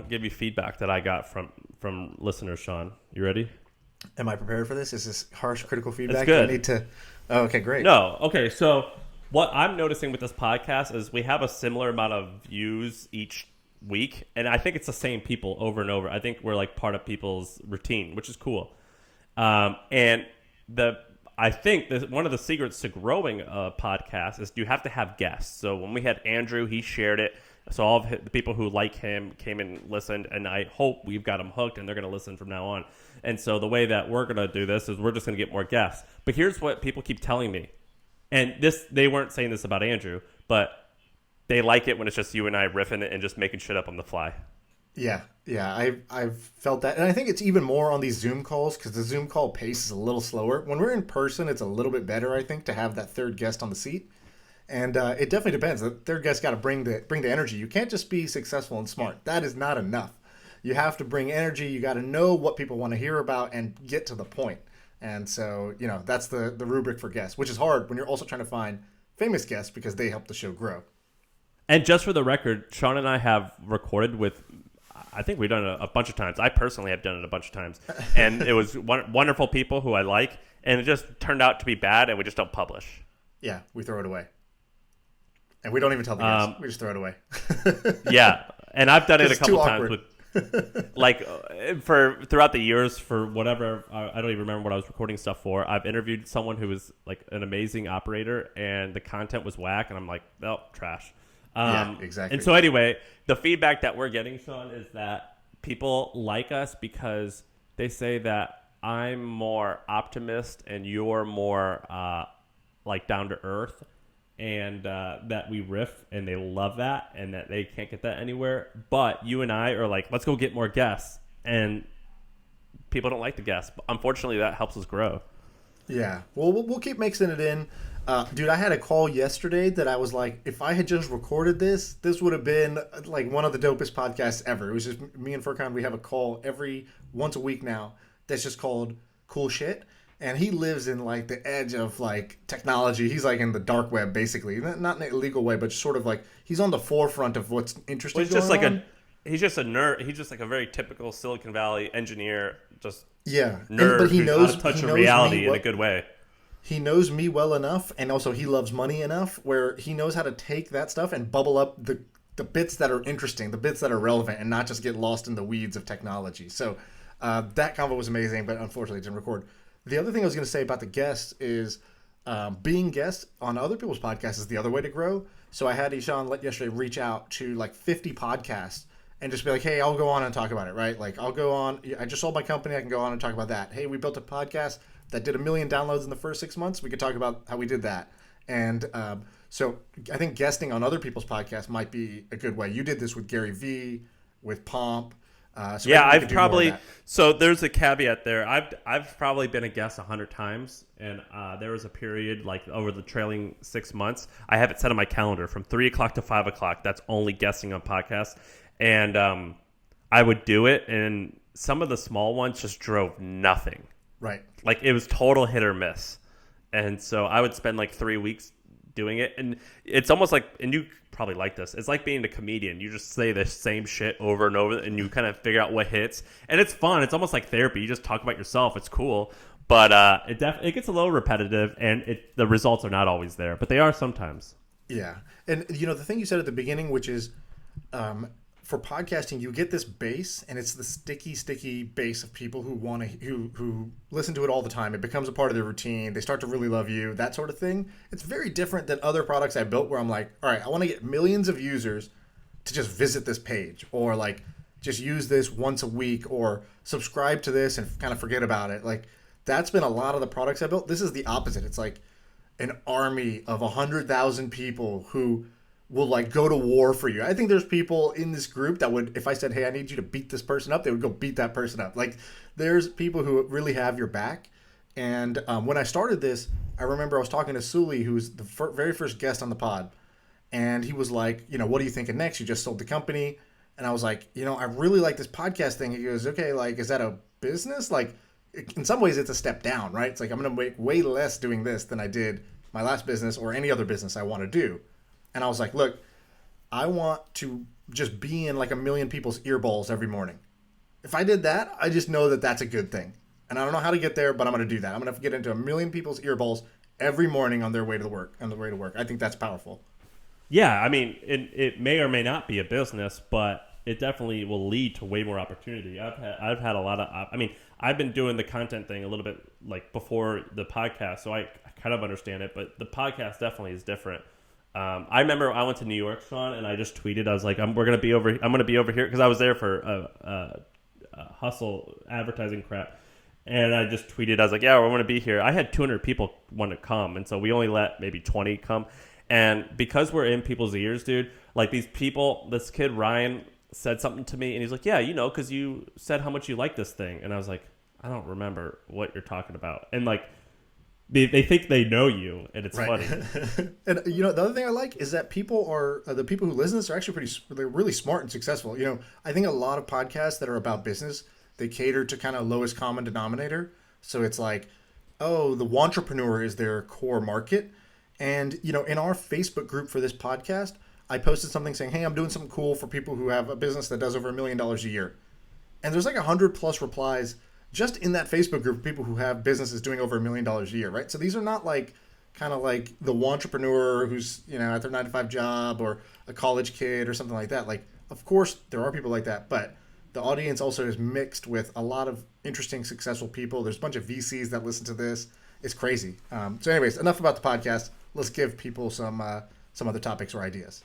give you feedback that I got from listeners, Sean. You ready? Am I prepared for this? Is this harsh, critical feedback? It's good. Do I need to? Oh, okay, great. No. Okay, so what I'm noticing with this podcast is we have a similar amount of views each week, and I think it's the same people over and over. I think we're like part of people's routine, which is cool. And I think one of the secrets to growing a podcast is you have to have guests. So when we had Andrew, he shared it. So all of the people who like him came and listened, and I hope we've got them hooked, and they're going to listen from now on. And so the way that we're going to do this is we're just going to get more guests. But here's what people keep telling me. And they weren't saying this about Andrew, but they like it when it's just you and I riffing it and just making shit up on the fly. Yeah. I've felt that, and I think it's even more on these Zoom calls because the Zoom call pace is a little slower. When we're in person, it's a little bit better, I think, to have that third guest on the seat. And it definitely depends. The third guest got to bring the energy. You can't just be successful and smart. That is not enough. You have to bring energy. You got to know what people want to hear about and get to the point. And so, that's the rubric for guests, which is hard when you're also trying to find famous guests because they help the show grow. And just for the record, Sean and I have recorded with, I think we've done it a bunch of times. I personally have done it a bunch of times. And it was wonderful people who I like. And it just turned out to be bad, and we just don't publish. Yeah, we throw it away. And we don't even tell the guests. We just throw it away. Yeah. And I've done it a couple times awkward. with, like, throughout the years for whatever, I don't even remember what I was recording stuff for. I've interviewed someone who was like an amazing operator, and the content was whack, and I'm like, oh, trash. Yeah, exactly. And so anyway, the feedback that we're getting, Sean, is that people like us because they say that I'm more optimist and you're more like down to earth, and that we riff, and they love that, and that they can't get that anywhere. But you and I are like, let's go get more guests, and people don't like the guests. But unfortunately, that helps us grow. Yeah. Well, we'll keep mixing it in. Dude, I had a call yesterday that I was like, if I had just recorded this would have been like one of the dopest podcasts ever. It was just me and Furkan. We have a call once a week now that's just called Cool Shit. And he lives in like the edge of like technology. He's like in the dark web, basically. Not in an illegal way, but just sort of like he's on the forefront of what's interesting. Well, he's just a nerd. He's just like a very typical Silicon Valley engineer, just nerd. But he knows how to touch he a knows reality me in a good way. He knows me well enough, and also he loves money enough, where he knows how to take that stuff and bubble up the bits that are interesting, the bits that are relevant, and not just get lost in the weeds of technology. So that convo was amazing, but unfortunately it didn't record. The other thing I was going to say about the guests is being guests on other people's podcasts is the other way to grow. So I had Ishan yesterday reach out to like 50 podcasts and just be like, hey, I'll go on and talk about it, right? Like I'll go on. I just sold my company. I can go on and talk about that. Hey, we built a podcast that did 1 million downloads in the first 6 months. We could talk about how we did that. And so I think guesting on other people's podcasts might be a good way. You did this with Gary Vee, with Pomp. So yeah, I've probably so there's a caveat there. I've probably been a guest 100 times, and there was a period like over the trailing 6 months. I have it set on my calendar from 3 o'clock to 5 o'clock. That's only guesting on podcasts, and I would do it, and some of the small ones just drove nothing. Right, like it was total hit or miss, and so I would spend like 3 weeks doing it, and it's almost like, and you probably like this, it's like being a comedian. You just say the same shit over and over, and you kind of figure out what hits, and it's fun. It's almost like therapy. You just talk about yourself. It's cool, but it gets a little repetitive, and the results are not always there, but they are sometimes. Yeah, and the thing you said at the beginning, which is for podcasting, you get this base, and it's the sticky base of people who want to who listen to it all the time. It becomes a part of their routine. They start to really love you, that sort of thing. It's very different than other products I built where I'm like, all right, I want to get millions of users to just visit this page, or like just use this once a week, or subscribe to this and kind of forget about it. Like that's been a lot of the products I built. This is the opposite. It's like an army of 100,000 people who will like go to war for you. I think there's people in this group that would, if I said, hey, I need you to beat this person up, they would go beat that person up. Like there's people who really have your back. And when I started this, I remember I was talking to Sully, who's the very first guest on the pod. And he was like, what are you thinking next? You just sold the company. And I was like, I really like this podcast thing. He goes, okay, like, is that a business? Like in some ways it's a step down, right? It's like, I'm going to make way less doing this than I did my last business or any other business I want to do. And I was like, look, I want to just be in like a million people's earballs every morning. If I did that, I just know that that's a good thing. And I don't know how to get there, but I'm going to do that. I'm going to get into a million people's earballs every morning on their way to work. I think that's powerful. Yeah, I mean, it may or may not be a business, but it definitely will lead to way more opportunity. I've had a lot of. I mean, I've been doing the content thing a little bit like before the podcast, so I kind of understand it. But the podcast definitely is different. I remember I went to New York, Sean, and I just tweeted. I was like, I'm going to be over here because I was there for hustle advertising crap. And I just tweeted, I was like, yeah, we're going to be here. I had 200 people want to come. And so we only let maybe 20 come. And because we're in people's ears, dude, like these people, this kid, Ryan, said something to me. And he's like, yeah, because you said how much you like this thing. And I was like, I don't remember what you're talking about. And like, they think they know you. And it's funny. And the other thing I like is that the people who listen to this are actually they're really smart and successful. I think a lot of podcasts that are about business, they cater to kind of lowest common denominator. So it's like, oh, the wantrepreneur is their core market. And, in our Facebook group for this podcast, I posted something saying, hey, I'm doing something cool for people who have a business that does over $1 million a year. And there's like 100+ replies just in that Facebook group of people who have businesses doing over $1 million a year, right? So these are not like kind of like the wantrepreneur who's, at their 9-to-5 job or a college kid or something like that. Like, of course, there are people like that, but the audience also is mixed with a lot of interesting, successful people. There's a bunch of VCs that listen to this. It's crazy. So anyways, enough about the podcast. Let's give people some other topics or ideas.